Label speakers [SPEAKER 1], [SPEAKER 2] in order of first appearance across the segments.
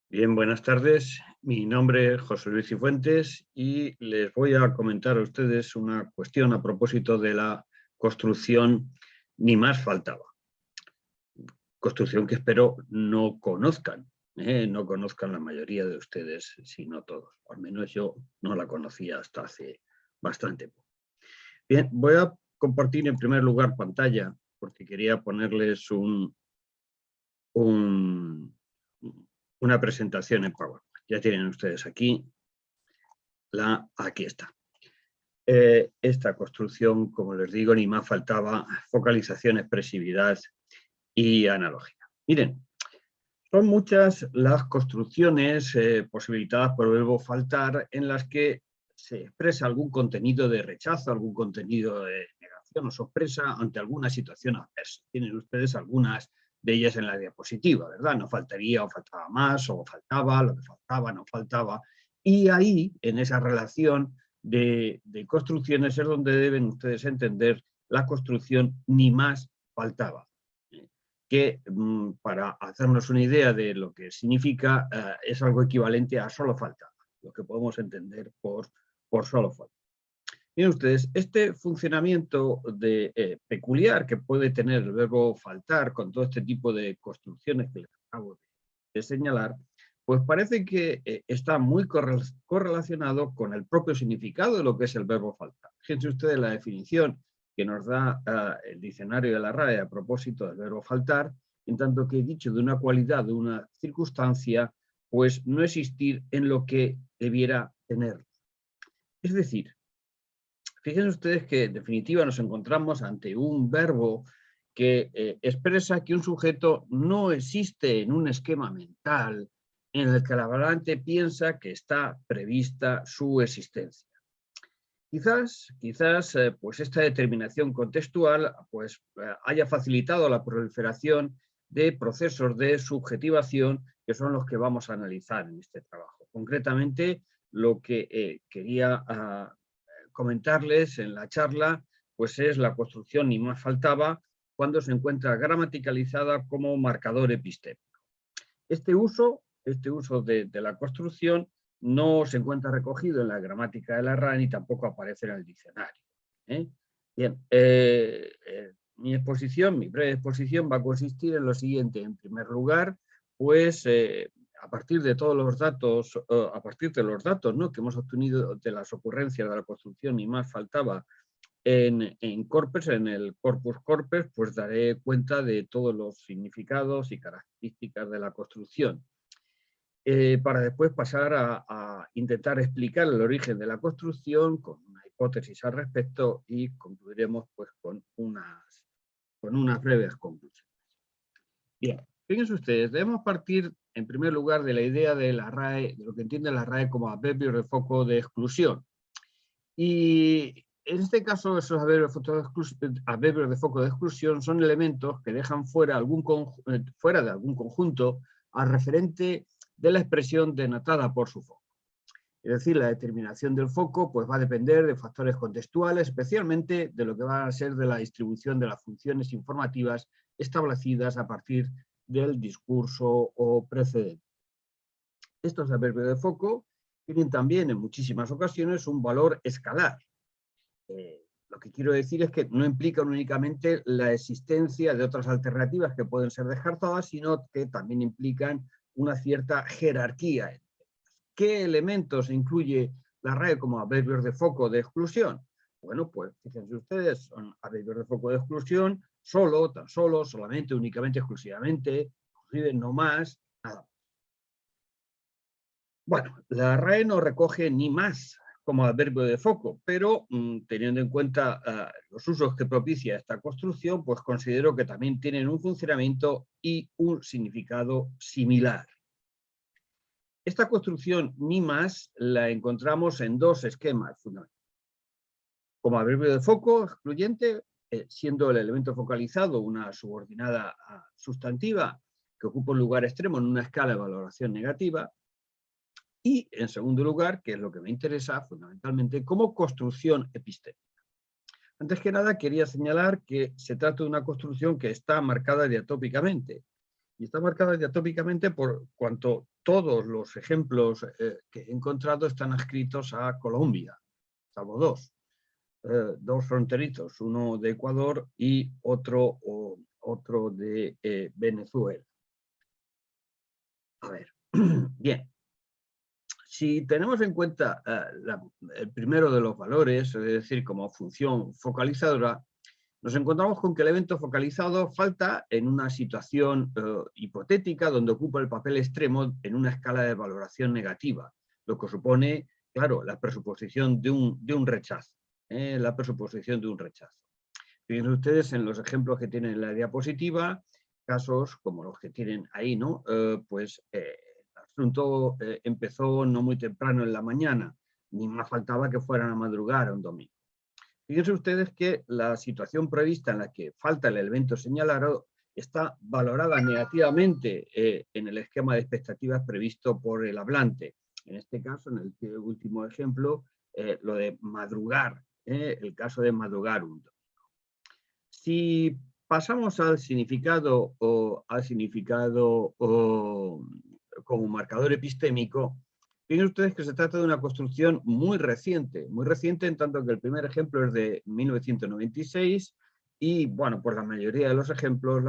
[SPEAKER 1] Bien, buenas tardes. Mi nombre es José Luis Cifuentes y les voy a comentar a ustedes una cuestión a propósito de la construcción Ni más faltaba. Construcción que espero no conozcan, no conozcan la mayoría de ustedes, si no todos. Al menos yo no la conocía hasta hace bastante poco. Bien, voy a compartir en primer lugar pantalla porque quería ponerles una presentación en PowerPoint. Ya tienen ustedes aquí, aquí está. Esta construcción, como les digo, ni más faltaba, focalización, expresividad y analogía. Miren, son muchas las construcciones posibilitadas por el verbo faltar en las que se expresa algún contenido de rechazo, algún contenido de negación o sorpresa ante alguna situación adversa. Tienen ustedes algunas de ellas en la diapositiva, ¿verdad? No faltaría o faltaba más, o faltaba, lo que faltaba, no faltaba. Y ahí, en esa relación de construcciones, es donde deben ustedes entender la construcción ni más faltaba, que para hacernos una idea de lo que significa, es algo equivalente a solo faltaba, lo que podemos entender por solo faltaba. Miren ustedes, este funcionamiento peculiar que puede tener el verbo faltar con todo este tipo de construcciones que les acabo de señalar, pues parece que está muy correlacionado con el propio significado de lo que es el verbo faltar. Fíjense ustedes la definición que nos da el diccionario de la RAE a propósito del verbo faltar, en tanto que dicho de una cualidad, de una circunstancia, pues no existir en lo que debiera tener. Es decir, fíjense ustedes que en definitiva nos encontramos ante un verbo que expresa que un sujeto no existe en un esquema mental en el que el hablante piensa que está prevista su existencia. Quizás pues esta determinación contextual pues, haya facilitado la proliferación de procesos de subjetivación que son los que vamos a analizar en este trabajo. Concretamente, lo que quería comentarles en la charla, pues es la construcción ni más faltaba cuando se encuentra gramaticalizada como marcador epistémico. Este uso de la construcción no se encuentra recogido en la gramática de la RAE ni tampoco aparece en el diccionario. Bien, mi breve exposición va a consistir en lo siguiente. En primer lugar, pues a partir de todos los datos, ¿no?, que hemos obtenido de las ocurrencias de la construcción y más faltaba en Corpus, en el Corpus Corpus, pues daré cuenta de todos los significados y características de la construcción. Para después pasar a intentar explicar el origen de la construcción con una hipótesis al respecto y concluiremos pues con unas breves conclusiones. Bien, fíjense ustedes, debemos partir en primer lugar de la idea de la RAE, de lo que entiende la RAE como adverbios de foco de exclusión. Y en este caso, esos adverbios de foco de exclusión son elementos que dejan fuera de algún conjunto al referente de la expresión denotada por su foco. Es decir, la determinación del foco pues, va a depender de factores contextuales, especialmente de lo que va a ser de la distribución de las funciones informativas establecidas a partir del discurso o precedente. Estos adverbios de foco tienen también en muchísimas ocasiones un valor escalar. Lo que quiero decir es que no implican únicamente la existencia de otras alternativas que pueden ser descartadas, sino que también implican una cierta jerarquía. ¿Qué elementos incluye la RAE como adverbios de foco de exclusión? Bueno, pues fíjense ustedes, son adverbios de foco de exclusión, solo, tan solo, solamente, únicamente, exclusivamente, inclusive no más, nada más. Bueno, la RAE no recoge ni más como adverbio de foco, pero teniendo en cuenta los usos que propicia esta construcción, pues considero que también tienen un funcionamiento y un significado similar. Esta construcción ni más la encontramos en dos esquemas fundamentales. Como adverbio de foco excluyente, siendo el elemento focalizado una subordinada sustantiva que ocupa un lugar extremo en una escala de valoración negativa, y en segundo lugar, que es lo que me interesa fundamentalmente, como construcción epistémica. Antes que nada, quería señalar que se trata de una construcción que está marcada diatópicamente. Y está marcada diatópicamente por cuanto todos los ejemplos que he encontrado están adscritos a Colombia, salvo dos fronterizos, uno de Ecuador y otro de Venezuela. A ver, bien. Si tenemos en cuenta el primero de los valores, es decir, como función focalizadora, nos encontramos con que el evento focalizado falta en una situación hipotética donde ocupa el papel extremo en una escala de valoración negativa, lo que supone, claro, la presuposición de un rechazo. La presuposición de un rechazo. Fíjense ustedes en los ejemplos que tienen en la diapositiva, casos como los que tienen ahí, ¿no? El asunto empezó no muy temprano en la mañana, ni más faltaba que fueran a madrugar un domingo. Fíjense ustedes que la situación prevista en la que falta el elemento señalado está valorada negativamente en el esquema de expectativas previsto por el hablante. En este caso, en el último ejemplo, lo de madrugar, el caso de madrugar un domingo. Si pasamos al significado como marcador epistémico, fíjense ustedes que se trata de una construcción muy reciente en tanto que el primer ejemplo es de 1996 y, bueno, pues la mayoría de los ejemplos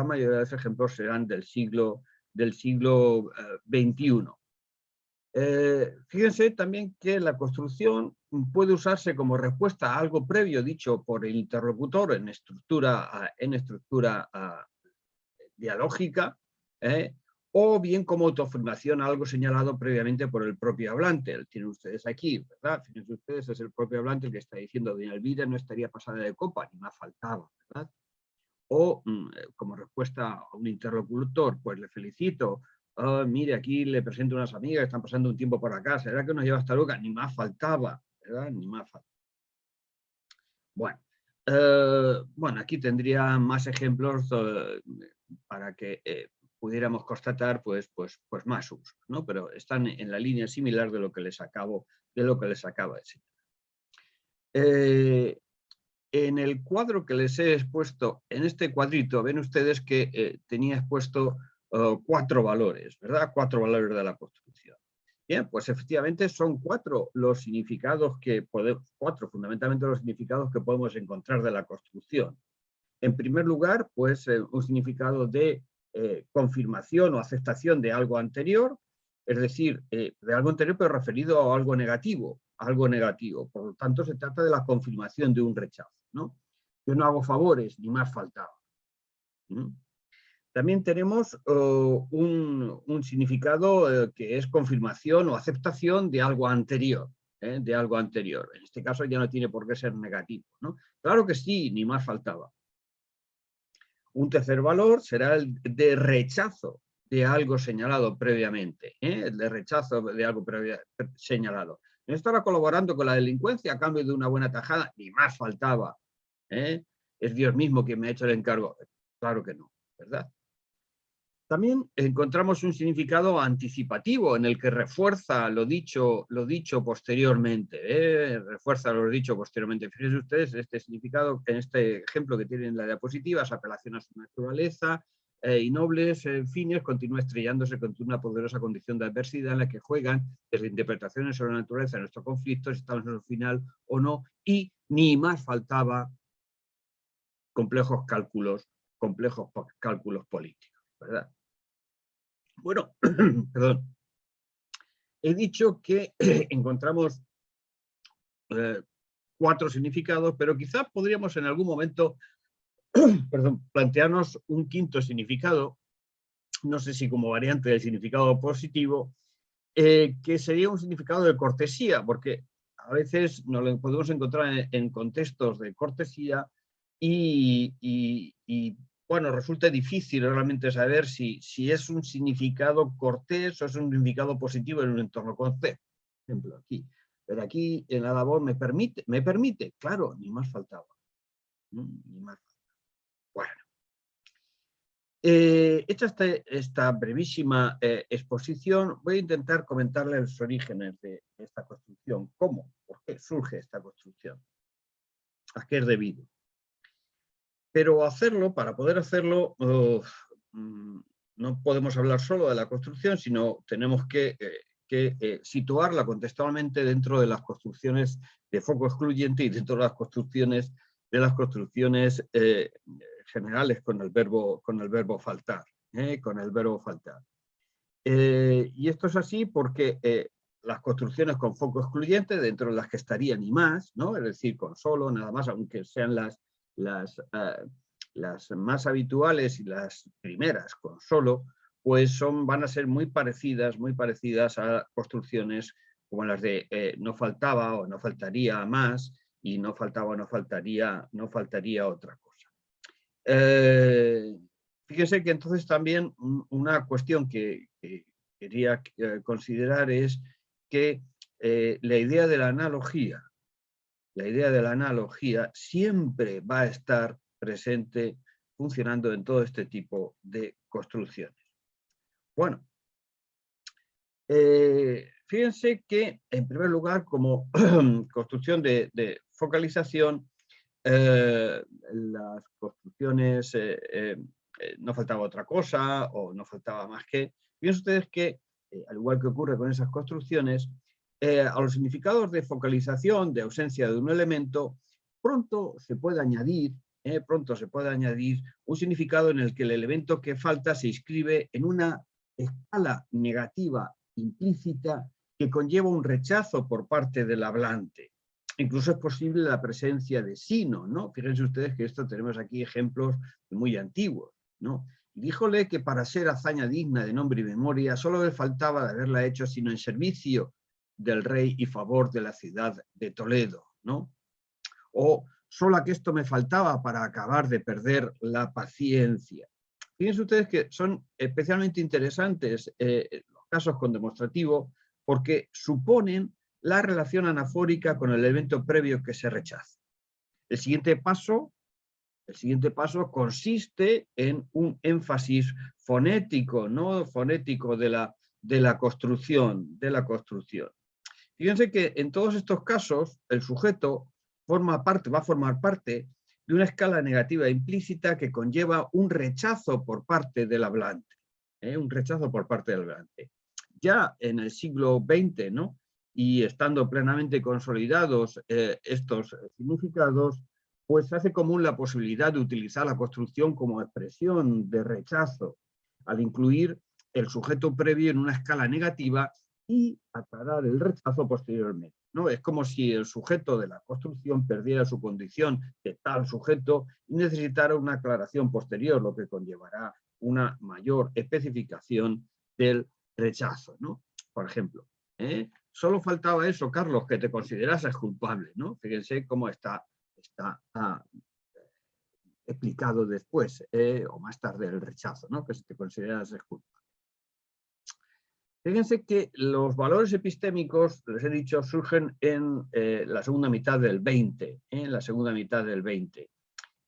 [SPEAKER 1] serán del siglo XXI. Fíjense también que la construcción puede usarse como respuesta a algo previo dicho por el interlocutor en estructura dialógica, o bien como autoafirmación a algo señalado previamente por el propio hablante. Lo tienen ustedes aquí, ¿verdad? Fíjense ustedes, es el propio hablante el que está diciendo: doña Elvira no estaría pasada de copa, ni más faltaba, ¿verdad? O como respuesta a un interlocutor, pues le felicito. Oh, mire, aquí le presento unas amigas que están pasando un tiempo por acá, ¿será que nos lleva hasta luego? Ni más faltaba, ¿verdad? Ni más faltaba. Bueno, aquí tendría más ejemplos para que pudiéramos constatar pues más usos, ¿no? Pero están en la línea similar de lo que les acabo de decir. En el cuadro que les he expuesto, en este cuadrito, ven ustedes que tenía expuesto 4 valores, ¿verdad? 4 valores de la construcción. Bien, pues efectivamente son 4 los significados que podemos, 4 fundamentalmente los significados que podemos encontrar de la construcción. En primer lugar, pues un significado de confirmación o aceptación de algo anterior, es decir, de algo anterior pero referido a algo negativo, Por lo tanto, se trata de la confirmación de un rechazo, ¿no? Yo no hago favores, ni más faltaba. ¿Mm? También tenemos un significado que es confirmación o aceptación de algo anterior, de algo anterior. En este caso ya no tiene por qué ser negativo, ¿no? Claro que sí, ni más faltaba. Un tercer valor será el de rechazo de algo señalado previamente, el de rechazo de algo señalado. No estará colaborando con la delincuencia a cambio de una buena tajada, ni más faltaba. Es Dios mismo quien me ha hecho el encargo. Claro que no, ¿verdad? También encontramos un significado anticipativo en el que refuerza lo dicho posteriormente. Refuerza lo dicho posteriormente. Fíjense ustedes, este significado, en este ejemplo que tienen en la diapositiva, es apelación a su naturaleza y nobles fines, continúa estrellándose contra una poderosa condición de adversidad en la que juegan desde interpretaciones sobre la naturaleza de nuestros conflictos, si estamos en el final o no, y ni más faltaba complejos cálculos políticos, ¿verdad? Bueno, perdón. He dicho que encontramos 4 significados, pero quizás podríamos en algún momento plantearnos un quinto significado, no sé si como variante del significado positivo, que sería un significado de cortesía, porque a veces nos lo podemos encontrar en contextos de cortesía y bueno, resulta difícil realmente saber si es un significado cortés o es un significado positivo en un entorno cortés. Por ejemplo, aquí. Pero aquí en la labor me permite, claro, ni más faltaba. Ni más faltaba. Bueno. Hecha esta brevísima exposición, voy a intentar comentarles los orígenes de esta construcción. ¿Cómo? ¿Por qué surge esta construcción? ¿A qué es debido? Pero para poder hacerlo, no podemos hablar solo de la construcción, sino tenemos que situarla contextualmente dentro de las construcciones de foco excluyente y dentro de las construcciones generales con el verbo faltar. Y esto es así porque las construcciones con foco excluyente, dentro de las que estarían y más, ¿no? Es decir, con solo, nada más, aunque sean las más habituales y las primeras con solo, pues van a ser muy parecidas a construcciones como las de no faltaba o no faltaría más, y no faltaba o no faltaría otra cosa. Fíjense que entonces también una cuestión que quería considerar es que la idea de la analogía siempre va a estar presente funcionando en todo este tipo de construcciones. Bueno, fíjense que en primer lugar, como construcción de focalización, las construcciones no faltaba otra cosa o no faltaba más que. Fíjense ustedes que, al igual que ocurre con esas construcciones, a los significados de focalización, de ausencia de un elemento, pronto se puede añadir un significado en el que el elemento que falta se inscribe en una escala negativa implícita que conlleva un rechazo por parte del hablante. Incluso es posible la presencia de sino, ¿no? Fíjense ustedes que esto tenemos aquí ejemplos muy antiguos, ¿no? Díjole que para ser hazaña digna de nombre y memoria solo le faltaba de haberla hecho sino en servicio del rey y favor de la ciudad de Toledo, ¿no? O solo a que esto me faltaba para acabar de perder la paciencia. Fíjense ustedes que son especialmente interesantes los casos con demostrativo porque suponen la relación anafórica con el elemento previo que se rechaza. El siguiente paso consiste en un énfasis fonético, ¿no? Fonético de la construcción. Fíjense que en todos estos casos el sujeto va a formar parte de una escala negativa implícita que conlleva un rechazo por parte del hablante. Ya en el siglo XX, ¿no? Y estando plenamente consolidados estos significados, pues se hace común la posibilidad de utilizar la construcción como expresión de rechazo, al incluir el sujeto previo en una escala negativa y aclarar el rechazo posteriormente, ¿no? Es como si el sujeto de la construcción perdiera su condición de tal sujeto y necesitara una aclaración posterior, lo que conllevará una mayor especificación del rechazo, ¿no? Por ejemplo, solo faltaba eso, Carlos, que te considerases culpable, ¿no? Fíjense cómo está explicado después o más tarde el rechazo, ¿no? Que si te consideras culpable. Fíjense que los valores epistémicos, les he dicho, surgen en la segunda mitad del 20,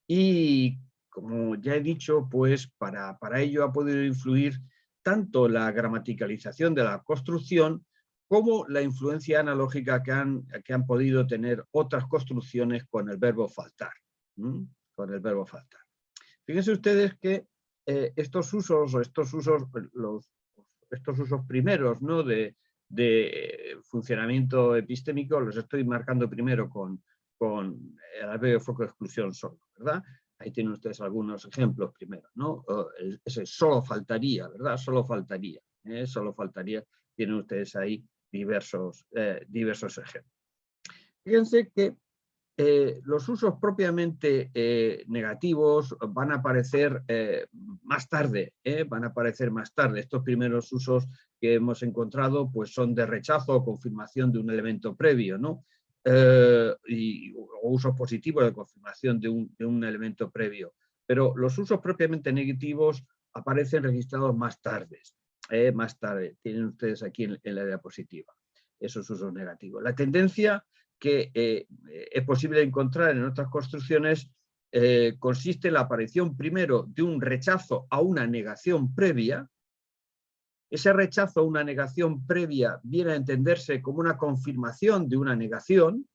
[SPEAKER 1] Y como ya he dicho, pues para ello ha podido influir tanto la gramaticalización de la construcción como la influencia analógica que han podido tener otras construcciones con el verbo faltar. Fíjense ustedes que estos usos primeros, ¿no? de funcionamiento epistémico los estoy marcando primero con el adverbio de foco de exclusión solo, ¿verdad? Ahí tienen ustedes algunos ejemplos primero, ¿no? Ese solo faltaría, ¿verdad? Solo faltaría. Tienen ustedes ahí diversos ejemplos. Fíjense que los usos propiamente negativos van a aparecer más tarde, Estos primeros usos que hemos encontrado pues son de rechazo o confirmación de un elemento previo, ¿no? O usos positivos de confirmación de un elemento previo. Pero los usos propiamente negativos aparecen registrados más tarde. Tienen ustedes aquí en la diapositiva esos usos negativos. La tendencia que es posible encontrar en otras construcciones consiste en la aparición primero de un rechazo a una negación previa. Ese rechazo a una negación previa viene a entenderse como una confirmación de una negación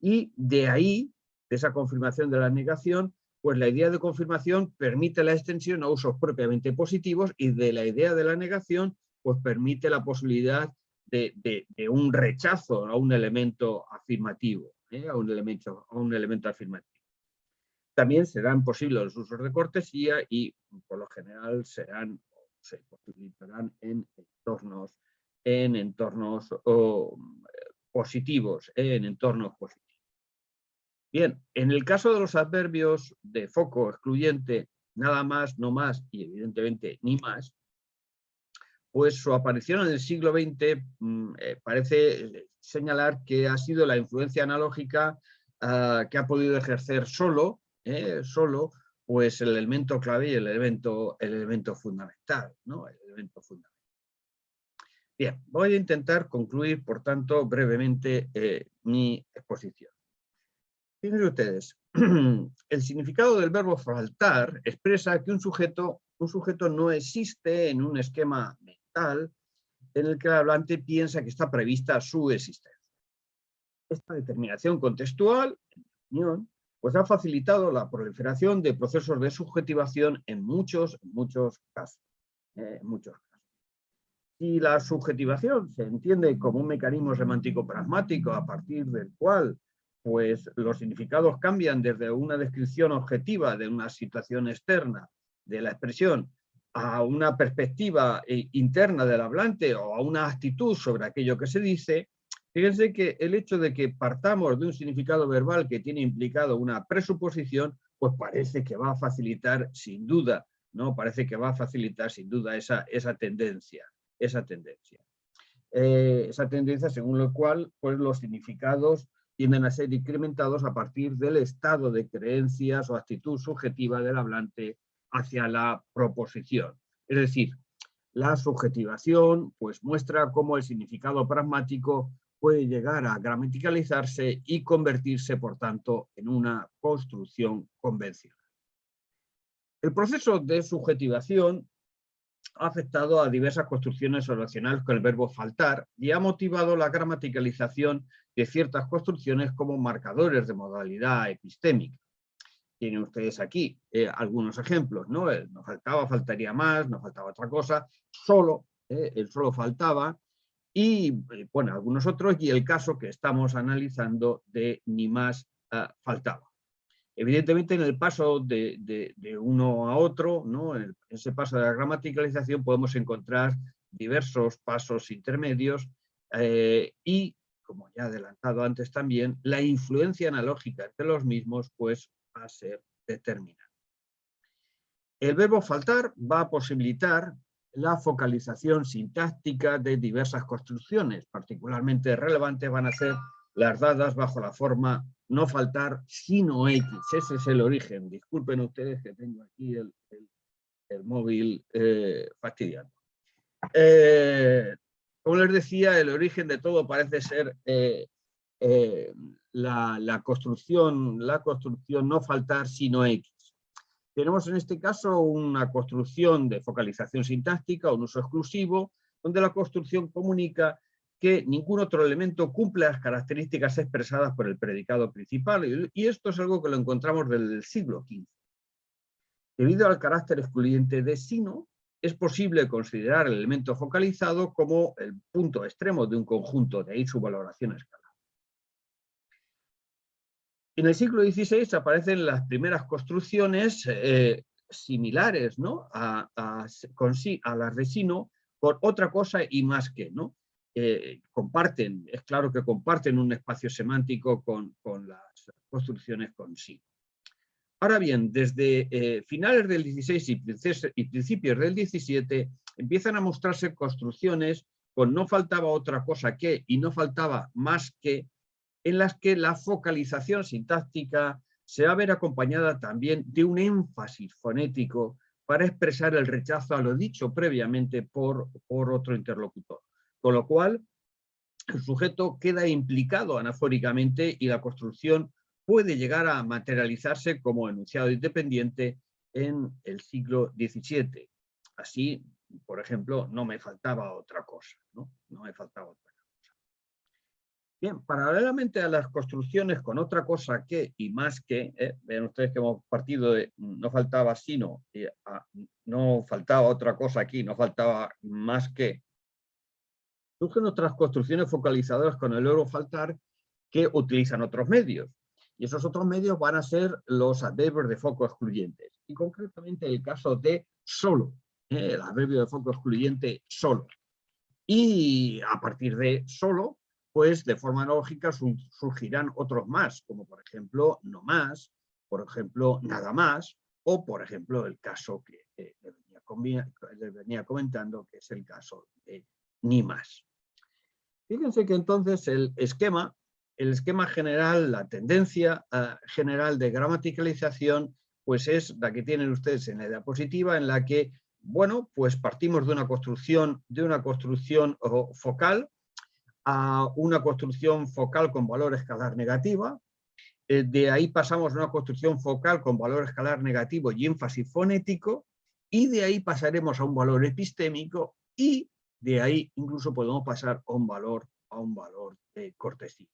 [SPEAKER 1] y de ahí, de esa confirmación de la negación, pues la idea de confirmación permite la extensión a usos propiamente positivos y de la idea de la negación pues permite la posibilidad de un rechazo a un elemento afirmativo, a un elemento afirmativo. También serán posibles los usos de cortesía y por lo general se posibilitarán en entornos positivos, en entornos positivos. Bien, en el caso de los adverbios de foco excluyente, nada más, no más y evidentemente ni más, pues su aparición en el siglo XX parece señalar que ha sido la influencia analógica que ha podido ejercer solo pues el elemento clave y el elemento fundamental, ¿no? El elemento fundamental. Bien, voy a intentar concluir, por tanto, brevemente mi exposición. Fíjense ustedes, el significado del verbo faltar expresa que un sujeto no existe en un esquema mental en el que el hablante piensa que está prevista su existencia. Esta determinación contextual, en mi opinión, pues ha facilitado la proliferación de procesos de subjetivación en muchos casos. Si la subjetivación se entiende como un mecanismo semántico-pragmático a partir del cual pues, los significados cambian desde una descripción objetiva de una situación externa de la expresión a una perspectiva interna del hablante o a una actitud sobre aquello que se dice, fíjense que el hecho de que partamos de un significado verbal que tiene implicado una presuposición, pues parece que va a facilitar sin duda, ¿no? Parece que va a facilitar sin duda esa tendencia. Esa tendencia según lo cual pues, los significados tienden a ser incrementados a partir del estado de creencias o actitud subjetiva del hablante hacia la proposición. Es decir, la subjetivación pues, muestra cómo el significado pragmático puede llegar a gramaticalizarse y convertirse, por tanto, en una construcción convencional. El proceso de subjetivación ha afectado a diversas construcciones oracionales con el verbo faltar y ha motivado la gramaticalización de ciertas construcciones como marcadores de modalidad epistémica. Tienen ustedes aquí algunos ejemplos, ¿no? No faltaba, faltaría más, no faltaba otra cosa, solo, el solo faltaba, y bueno, algunos otros, y el caso que estamos analizando de ni más faltaba. Evidentemente, en el paso de uno a otro, ¿no? En ese paso de la gramaticalización podemos encontrar diversos pasos intermedios y, como ya he adelantado antes también, la influencia analógica de los mismos pues, va a ser determinante. El verbo faltar va a posibilitar la focalización sintáctica de diversas construcciones. Particularmente relevantes van a ser las dadas bajo la forma no faltar sino X. Ese es el origen. Disculpen ustedes que tengo aquí el móvil fastidiando. Como les decía, el origen de todo parece ser la construcción no faltar sino X. Tenemos en este caso una construcción de focalización sintáctica, un uso exclusivo, donde la construcción comunica que ningún otro elemento cumple las características expresadas por el predicado principal, y esto es algo que lo encontramos desde el siglo XV. Debido al carácter excluyente de sino, es posible considerar el elemento focalizado como el punto extremo de un conjunto, de ahí su valoración escalar. En el siglo XVI aparecen las primeras construcciones similares, ¿no? a las de sino, por otra cosa y más que, ¿no? Comparten, es claro que comparten un espacio semántico con las construcciones con sí. Ahora bien, desde finales del XVI y principios del XVII empiezan a mostrarse construcciones con no faltaba otra cosa que y no faltaba más que, en las que la focalización sintáctica se va a ver acompañada también de un énfasis fonético para expresar el rechazo a lo dicho previamente por otro interlocutor. Con lo cual, el sujeto queda implicado anafóricamente y la construcción puede llegar a materializarse como enunciado independiente en el siglo XVII. Así, por ejemplo, no me faltaba otra cosa, ¿no? No me faltaba otra cosa. Bien, paralelamente a las construcciones con otra cosa que y más que, ven ustedes que hemos partido de no faltaba sino, no faltaba otra cosa aquí, no faltaba más que, surgen otras construcciones focalizadoras con el verbo faltar que utilizan otros medios. Y esos otros medios van a ser los adverbios de foco excluyentes. Y concretamente el caso de solo, el adverbio de foco excluyente solo. Y a partir de solo, pues de forma lógica surgirán otros más, como por ejemplo no más, por ejemplo nada más, o por ejemplo el caso que les venía comentando, que es el caso de ni más. Fíjense que entonces el esquema general, la tendencia general de gramaticalización, pues es la que tienen ustedes en la diapositiva, en la que, bueno, pues partimos de una construcción focal a una construcción focal con valor escalar negativa. De ahí pasamos a una construcción focal con valor escalar negativo y énfasis fonético, y de ahí pasaremos a un valor epistémico, y de ahí incluso podemos pasar a un valor de cortesía.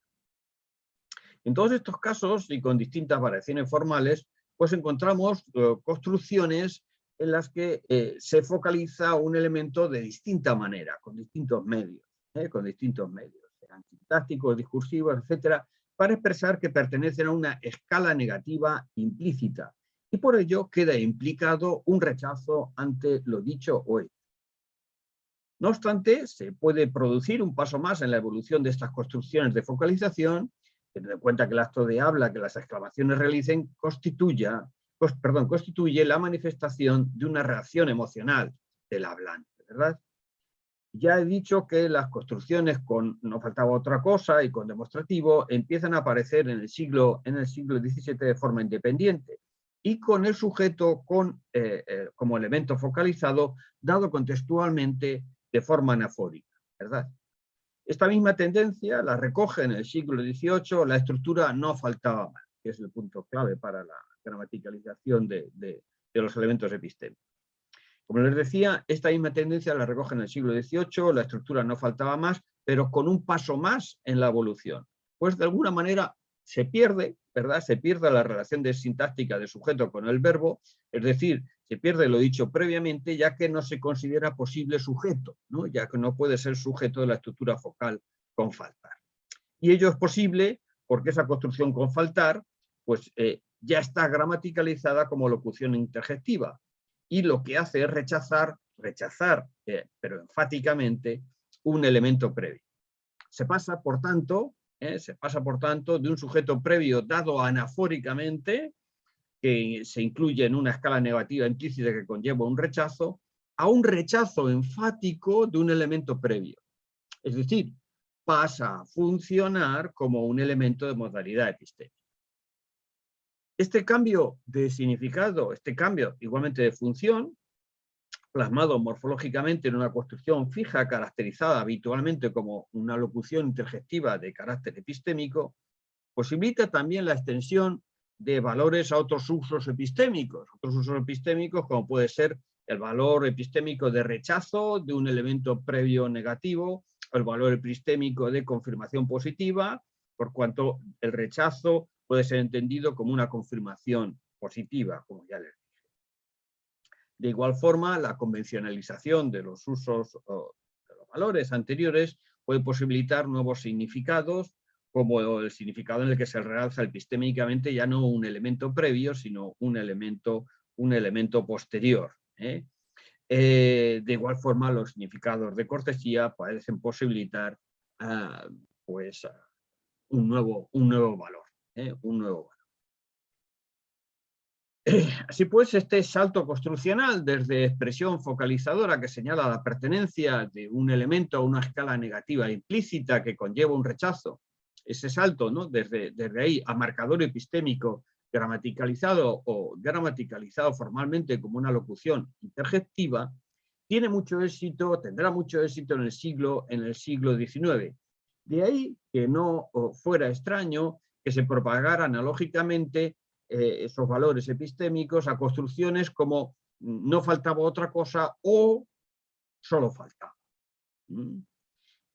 [SPEAKER 1] En todos estos casos, y con distintas variaciones formales, pues encontramos construcciones en las que se focaliza un elemento de distinta manera, con distintos medios, sean sintácticos, discursivos, etcétera, para expresar que pertenecen a una escala negativa implícita, y por ello queda implicado un rechazo ante lo dicho o hecho. No obstante, se puede producir un paso más en la evolución de estas construcciones de focalización, teniendo en cuenta que el acto de habla que las exclamaciones realicen constituye la manifestación de una reacción emocional del hablante, ¿verdad? Ya he dicho que las construcciones con no faltaba otra cosa y con demostrativo empiezan a aparecer en el siglo XVII de forma independiente, y con el sujeto como elemento focalizado dado contextualmente de forma anafórica, ¿verdad? Esta misma tendencia la recoge en el siglo XVIII la estructura no faltaba más, que es el punto clave para la gramaticalización de los elementos epistémicos. Como les decía, esta misma tendencia la recoge en el siglo XVIII, la estructura no faltaba más, pero con un paso más en la evolución. Pues de alguna manera se pierde, ¿verdad? Se pierde la relación de sintáctica de sujeto con el verbo, es decir, se pierde lo dicho previamente, ya que no se considera posible sujeto, ¿no? Ya que no puede ser sujeto de la estructura focal con faltar. Y ello es posible porque esa construcción con faltar, pues ya está gramaticalizada como locución interjectiva, y lo que hace es rechazar, pero enfáticamente, un elemento previo. Se pasa, por tanto, de un sujeto previo dado anafóricamente, que se incluye en una escala negativa implícita que conlleva un rechazo, a un rechazo enfático de un elemento previo. Es decir, pasa a funcionar como un elemento de modalidad epistémica. Este cambio de significado, este cambio igualmente de función, plasmado morfológicamente en una construcción fija caracterizada habitualmente como una locución interjectiva de carácter epistémico, posibilita también la extensión de valores a otros usos epistémicos. Otros usos epistémicos como puede ser el valor epistémico de rechazo de un elemento previo negativo, o el valor epistémico de confirmación positiva, por cuanto el rechazo puede ser entendido como una confirmación positiva, como ya les dije. De igual forma, la convencionalización de los usos o de los valores anteriores puede posibilitar nuevos significados, como el significado en el que se realza epistémicamente ya no un elemento previo, sino un elemento posterior. De igual forma, los significados de cortesía parecen posibilitar pues, un nuevo valor. Así pues, este salto construccional desde expresión focalizadora que señala la pertenencia de un elemento a una escala negativa implícita que conlleva un rechazo, ese salto, ¿no?, desde ahí a marcador epistémico gramaticalizado o gramaticalizado formalmente como una locución interjectiva, tendrá mucho éxito en el siglo XIX. De ahí que no fuera extraño que se propagara analógicamente esos valores epistémicos a construcciones como no faltaba otra cosa o solo faltaba.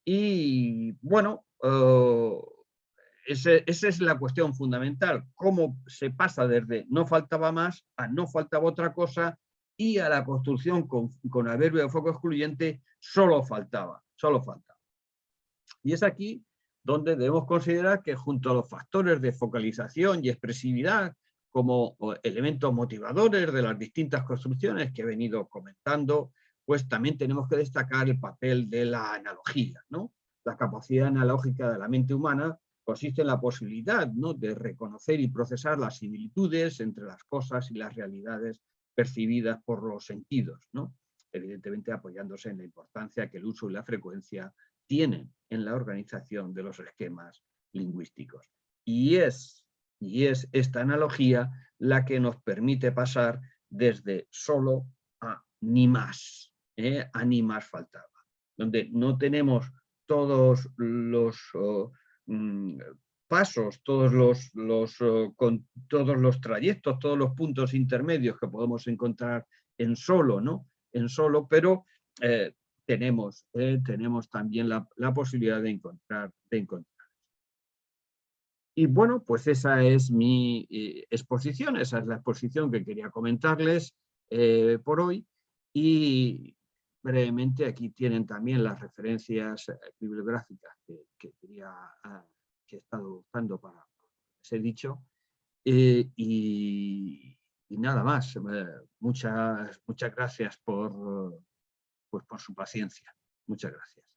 [SPEAKER 1] Y bueno, esa es la cuestión fundamental, cómo se pasa desde no faltaba más a no faltaba otra cosa y a la construcción con adverbio de foco excluyente solo faltaba. Y es aquí donde debemos considerar que junto a los factores de focalización y expresividad como elementos motivadores de las distintas construcciones que he venido comentando, pues también tenemos que destacar el papel de la analogía, ¿no? La capacidad analógica de la mente humana consiste en la posibilidad, ¿no?, de reconocer y procesar las similitudes entre las cosas y las realidades percibidas por los sentidos, ¿no? Evidentemente apoyándose en la importancia que el uso y la frecuencia tienen en la organización de los esquemas lingüísticos. Y es esta analogía la que nos permite pasar desde solo a ni más, a ni más faltaba, donde no tenemos todos los pasos, todos los trayectos, todos los puntos intermedios que podemos encontrar en solo, ¿no? En solo, pero tenemos también la posibilidad de encontrar. Y bueno, pues esa es mi exposición, esa es la exposición que quería comentarles por hoy. Y brevemente aquí tienen también las referencias bibliográficas que he estado usando para ese dicho. Y nada más. Muchas gracias por su paciencia. Muchas gracias.